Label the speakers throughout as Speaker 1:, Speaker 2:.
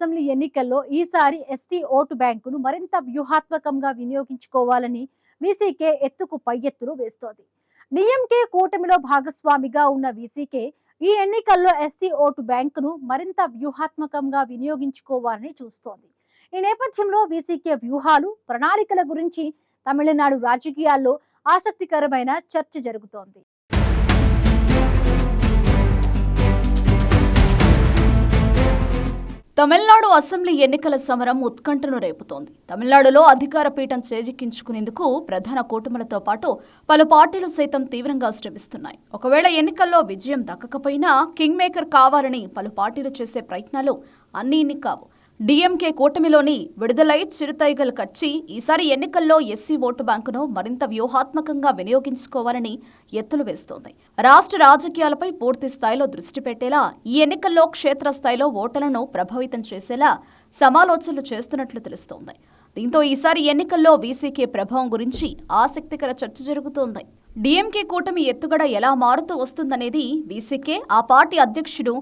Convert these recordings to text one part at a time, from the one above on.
Speaker 1: Assembly ఎన్నికల్లో ఈసారి ST vote బ్యాంకును మరింత వ్యూహాత్మకంగా వినియోగించుకోవాలని వీసీకే ఎత్తుకు పై ఎత్తులు వేస్తోంది. డిఎంకే కూటమిలో భాగస్వామిగా ఉన్న వీసీకే ఈ ఎన్నికల్లో ఎస్టీ ఓటు బ్యాంకును మరింత వ్యూహాత్మకంగా వినియోగించుకోవాలని చూస్తోంది. ఈ నేపథ్యంలో వీసీకే వ్యూహాలు, ప్రణాళికల గురించి తమిళనాడు రాజకీయాల్లో ఆసక్తికరమైన చర్చ జరుగుతోంది.
Speaker 2: తమిళనాడు అసెంబ్లీ ఎన్నికల సమరం ఉత్కంఠను రేపుతోంది. తమిళనాడులో అధికార పీఠం చేజిక్కించుకునేందుకు ప్రధాన కూటములతో పాటు పలు పార్టీలు సైతం తీవ్రంగా శ్రమిస్తున్నాయి. ఒకవేళ ఎన్నికల్లో విజయం దక్కకపోయినా కింగ్ మేకర్ కావాలని పలు పార్టీలు చేసే ప్రయత్నాలు అన్నీ ఇన్ని కావు. డిఎంకే కూటమిలోని విడుదలై చిరుతైగల్ కచ్చి ఈసారి ఎన్నికల్లో ఎస్సీ ఓటు బ్యాంకును మరింత వ్యూహాత్మకంగా వినియోగించుకోవాలని ఎత్తులు వేస్తోంది. రాష్ట్ర రాజకీయాలపై పూర్తి స్థాయిలో దృష్టి పెట్టేలా ఈ ఎన్నికల్లో క్షేత్రస్థాయిలో ఓటర్లను ప్రభావితం చేసేలా సమాలోచనలు చేస్తున్నట్లు తెలుస్తోంది. దీంతో ఈసారి ఎన్నికల్లో వీసీకే ప్రభావం గురించి ఆసక్తికర చర్చ జరుగుతోంది. డిఎంకే కూటమి ఎత్తుగడ ఎలా మారుతూ వస్తుందనేది వీసీకే, ఆ పార్టీ అధ్యక్షుడు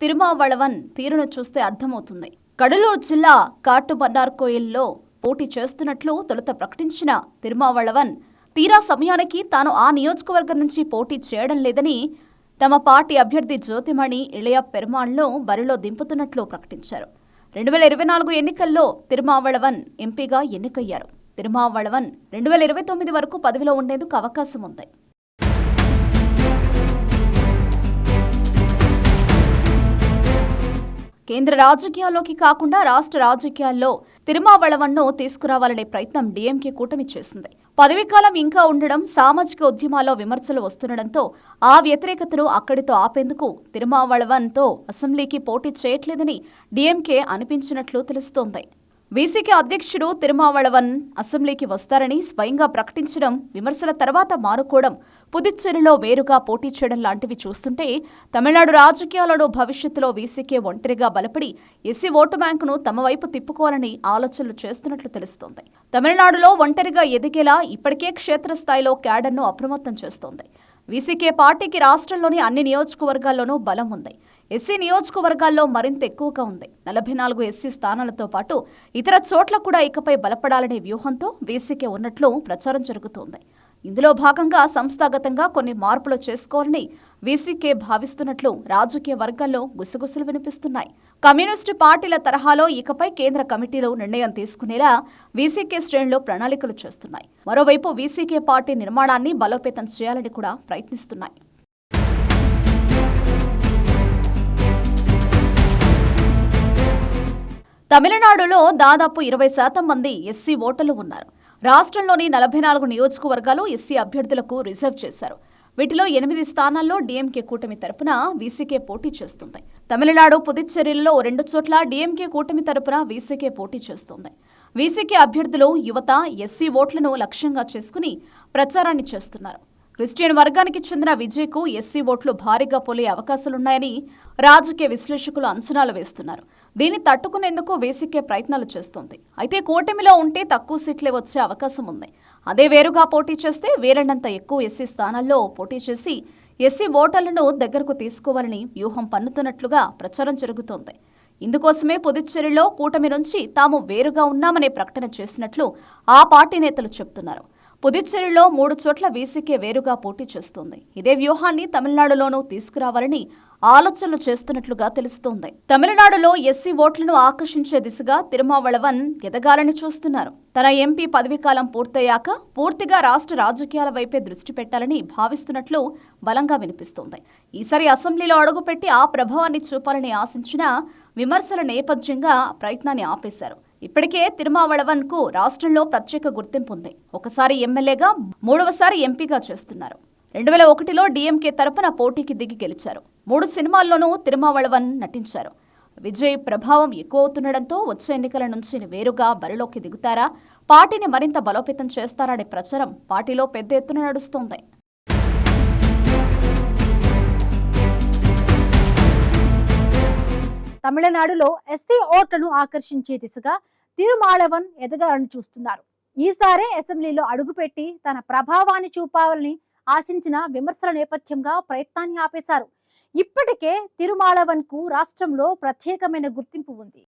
Speaker 2: తిరుమావళవన్ తీరును చూస్తే అర్థమవుతుంది. కడలూరు జిల్లా కాటుమన్నార్కోయిల్లో పోటీ చేస్తున్నట్లు తొలుత ప్రకటించిన తిరుమావళవన్ తీరా సమయానికి తాను ఆ నియోజకవర్గం నుంచి పోటీ చేయడం లేదని తమ పార్టీ అభ్యర్థి జ్యోతిమణి ఇళయ పెరుమాళ్ను బరిలో దింపుతున్నట్లు ప్రకటించారు. 2024 ఎన్నికల్లో తిరుమావళవన్ ఎంపీగా ఎన్నికయ్యారు. తిరుమావళవన్ 2029 వరకు పదవిలో ఉండేందుకు అవకాశం ఉంది. కేంద్ర రాజకీయాల్లోకి కాకుండా రాష్ట్ర రాజకీయాల్లో తిరుమావళవన్ను తీసుకురావాలనే ప్రయత్నం డిఎంకే కూటమి చేసింది. పదవీకాలం ఇంకా ఉండడం, సామాజిక ఉద్యమాల్లో విమర్శలు వస్తుండటంతో ఆ వ్యతిరేకతను అక్కడితో ఆపేందుకు తిరుమావళవన్తో అసెంబ్లీకి పోటీ చేయట్లేదని డిఎంకే అనిపించినట్లు తెలుస్తోంది. వీసీకే అధ్యక్షుడు తిరుమావళవన్ అసెంబ్లీకి వస్తారని స్వయంగా ప్రకటించడం, విమర్శల తర్వాత మారుకోవడం, పుదుచ్చేరిలో వేరుగా పోటీ చేయడం లాంటివి చూస్తుంటే తమిళనాడు రాజకీయాలలో భవిష్యత్తులో వీసీకే ఒంటరిగా బలపడి ఎస్సీ ఓటు బ్యాంకును తమ వైపు తిప్పుకోవాలని ఆలోచనలు చేస్తున్నట్లు తెలుస్తోంది. తమిళనాడులో ఒంటరిగా ఎదిగేలా ఇప్పటికే క్షేత్రస్థాయిలో క్యాడర్ను అప్రమత్తం చేస్తోంది. వీసీకే పార్టీకి రాష్ట్రంలోని అన్ని నియోజకవర్గాల్లోనూ బలం ఉంది. ఎస్సీ నియోజకవర్గాల్లో మరింత ఎక్కువగా ఉంది. 44 ఎస్సీ స్థానాలతో పాటు ఇతర చోట్ల కూడా ఇకపై బలపడాలనే వ్యూహంతో వీసీకే ఉన్నట్లు ప్రచారం జరుగుతోంది. ఇందులో భాగంగా సంస్థాగతంగా కొన్ని మార్పులు చేసుకోవాలని వీసీకే భావిస్తున్నట్లు రాజకీయ వర్గాల్లో గుసగుసలు వినిపిస్తున్నాయి. కమ్యూనిస్టు పార్టీల తరహాలో ఇకపై కేంద్ర కమిటీలు నిర్ణయం తీసుకునేలా వీసీకే శ్రేణులు ప్రణాళికలు చేస్తున్నాయి. మరోవైపు వీసీకే పార్టీ నిర్మాణాన్ని బలోపేతం చేయాలని కూడా ప్రయత్నిస్తున్నాయి. తమిళనాడులో దాదాపు 20% మంది ఎస్సీ ఓటర్లు ఉన్నారు. రాష్ట్రంలోని 44 నియోజకవర్గాలు ఎస్సీ అభ్యర్థులకు రిజర్వ్ చేశారు. వీటిలో 8 స్థానాల్లో డిఎంకే కూటమి తరపున వీసీకే పోటీ చేస్తుంది. తమిళనాడు, పుదుచ్చేరిలో 2 చోట్ల డిఎంకే కూటమి తరపున వీసీకే పోటీ చేస్తుంది. వీసీకే అభ్యర్థులు యువత, ఎస్సీ ఓట్లను లక్ష్యంగా చేసుకుని ప్రచారాన్ని చేస్తున్నారు. క్రిస్టియన్ వర్గానికి చెందిన విజయ్కు ఎస్సీ ఓట్లు భారీగా పోలే అవకాశాలున్నాయని రాజకీయ విశ్లేషకులు అంచనాలు వేస్తున్నారు. దీన్ని తట్టుకునేందుకు వీసీకే ప్రయత్నాలు చేస్తోంది. అయితే కూటమిలో ఉంటే తక్కువ సీట్లే వచ్చే అవకాశం ఉంది. అదే వేరుగా పోటీ చేస్తే వేలనంత ఎక్కువ ఎస్సీ స్థానాల్లో పోటీ చేసి ఎస్సీ ఓటర్లను దగ్గరకు తీసుకోవాలని వ్యూహం పన్నుతున్నట్లుగా ప్రచారం జరుగుతోంది. ఇందుకోసమే పుదుచ్చేరిలో కూటమి నుంచి తాము వేరుగా ఉన్నామనే ప్రకటన చేసినట్లు ఆ పార్టీ నేతలు చెబుతున్నారు. పుదుచ్చేరిలో 3 చోట్ల వీసీకే వేరుగా పోటీ చేస్తోంది. ఇదే వ్యూహాన్ని తమిళనాడులోనూ తీసుకురావాలని ఆలోచనలు చేస్తున్నట్లుగా తెలుస్తోంది. తమిళనాడులో ఎస్సీ ఓట్లను ఆకర్షించే దిశగా తిరుమావళవన్ ఎదగాలని చూస్తున్నారు. తన ఎంపీ పదవీకాలం పూర్తయ్యాక పూర్తిగా రాష్ట్ర రాజకీయాల వైపే దృష్టి పెట్టాలని భావిస్తున్నట్లు బలంగా వినిపిస్తోంది. ఈసారి అసెంబ్లీలో అడుగుపెట్టి ఆ ప్రభావాన్ని చూపాలని ఆశించిన విమర్శల నేపథ్యంగా ప్రయత్నాన్ని ఆపేశారు. ఇప్పటికే తిరుమావళవన్ కు రాష్ట్రంలో ప్రత్యేక గుర్తింపు ఉంది. ఒకసారి ఎమ్మెల్యేగా, 3వసారి ఎంపీగా చేస్తున్నారు. 2001లో డిఎంకే తరపున పోటీకి దిగి గెలిచారు. 3 సినిమాల్లోనూ తిరుమావళవన్ నటించారు. విజయ్ ప్రభావం ఎక్కువ అవుతుండటంతో వచ్చే ఎన్నికల నుంచి వేరుగా బరిలోకి దిగుతారా, పార్టీని మరింత బలోపేతం చేస్తారనే ప్రచారం పార్టీలో పెద్ద ఎత్తున నడుస్తోంది.
Speaker 1: తమిళనాడులో ఎస్సీ ఓట్లను ఆకర్షించే దిశగా తిరుమావళవన్ ఎదగాలని చూస్తున్నారు. ఈసారి అసెంబ్లీలో అడుగుపెట్టి తన ప్రభావాన్ని చూపాలని ఆశించిన విమర్శల నేపథ్యంగా ప్రయత్నాన్ని ఆపేశారు. ఇప్పటికే తిరుమావళవన్ కు రాష్ట్రంలో ప్రత్యేకమైన గుర్తింపు ఉంది.